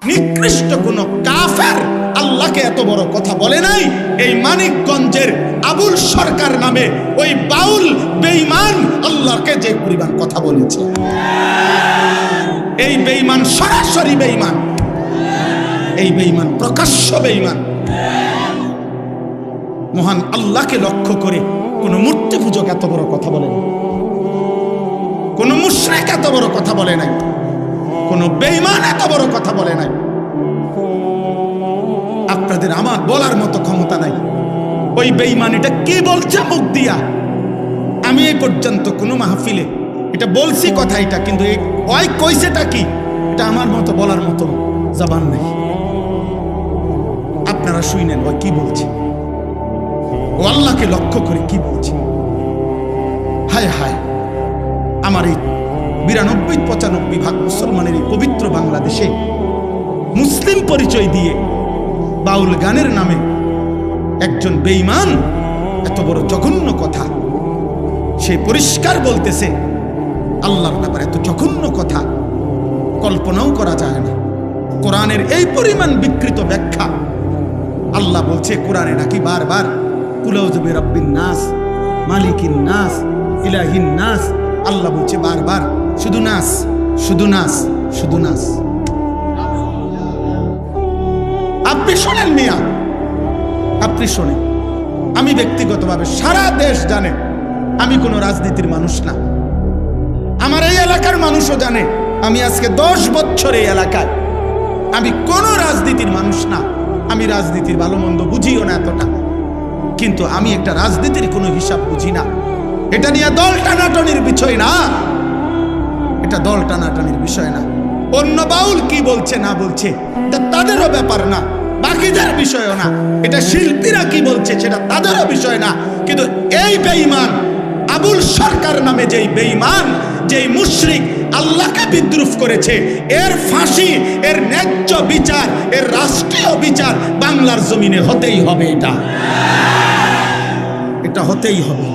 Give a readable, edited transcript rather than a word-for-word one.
নিকৃষ্ট কোন কাফের আল্লাহকে এত বড় কথা বলে নাই। এই মানিকগঞ্জের আবুল সরকার নামে ওই বাউল বেঈমান আল্লাহকে যে পরিমাণ কথা বলেছে, এই বেঈমান সরাসরি বেঈমান, এই বেঈমান প্রকাশ্য বেঈমান। মহান আল্লাহকে লক্ষ্য করে কোন মূর্তি পূজক এত বড় কথা বলে নাই, কোন মুশরিক এত বড় কথা বলে নাই, কোন বেঈমান এত বড় কথা বলে নাই। আপনাদের আমার বলার মতো ক্ষমতা নাই। ওই বেঈমান এটা কি বলছে মুখ দিয়া, আমি এই পর্যন্ত কোনো মাহফিলে এটা বলছি কথা এটা, কিন্তু এই ওই কইছেটা কি এটা আমার মতো বলার মতো জবান নাই। আপনারা শুনেন ওই কি বলছে, ও আল্লাহকে লক্ষ্য করে কি বলছে। হায় হায়, আমার এই 92-95 ভাগ মুসলমানের এই পবিত্র বাংলাদেশে মুসলিম পরিচয় দিয়ে বাউল গানের নামে একজন বেঈমান এত বড় জঘন্য কথা, সে পরিষ্কার বলতেছে আল্লাহর ব্যাপারে এত জঘন্য কথা কল্পনাও করা যায় না। কোরআনের এই পরিমাণ বিকৃত ব্যাখ্যা। আল্লাহ বলছে কোরআনে নাকি বারবার কুল আউযু বিরাব্বিন নাস, মালিকিন নাস, ইলাহিন নাস। আল্লাহ বলছে বারবার শুধু নাস, শুধু নাস, শুধু নাস। আপনি শোনেন মিয়া, আপনি শোনেন। আমি ব্যক্তিগতভাবে সারা দেশ জানে আমি কোনো রাজনীতির মানুষ না। আমার এই এলাকার মানুষও জানে আমি আজকে 10 বছর এই এলাকায়, আমি কোনো রাজনীতির মানুষ না। আমি রাজনীতির ভালো মন্দ বুঝিও না এতটা, কিন্তু আমি একটা রাজনীতির কোনো হিসাব বুঝি না। এটা নিয়ে দল টানাটানির বিষয় না, এটা দল টানাটানির বিষয় না। অন্য বাউল কি বলছে না বলছে এটা তাদেরও ব্যাপার না, বাকিদের বিষয়ও না। এটা শিল্পীরা কি বলছে সেটা তাদেরও বিষয় না। কিন্তু এই বেঈমান আবুল সরকার নামে যেই বেঈমান, যেই মুশরিক আল্লাহকে বিদ্রুপ করেছে, এর ফাঁসি, এর ন্যায্য বিচার, এর রাষ্ট্রীয় বিচার বাংলার জমিনে হতেই হবে। এটা হতেই হবে।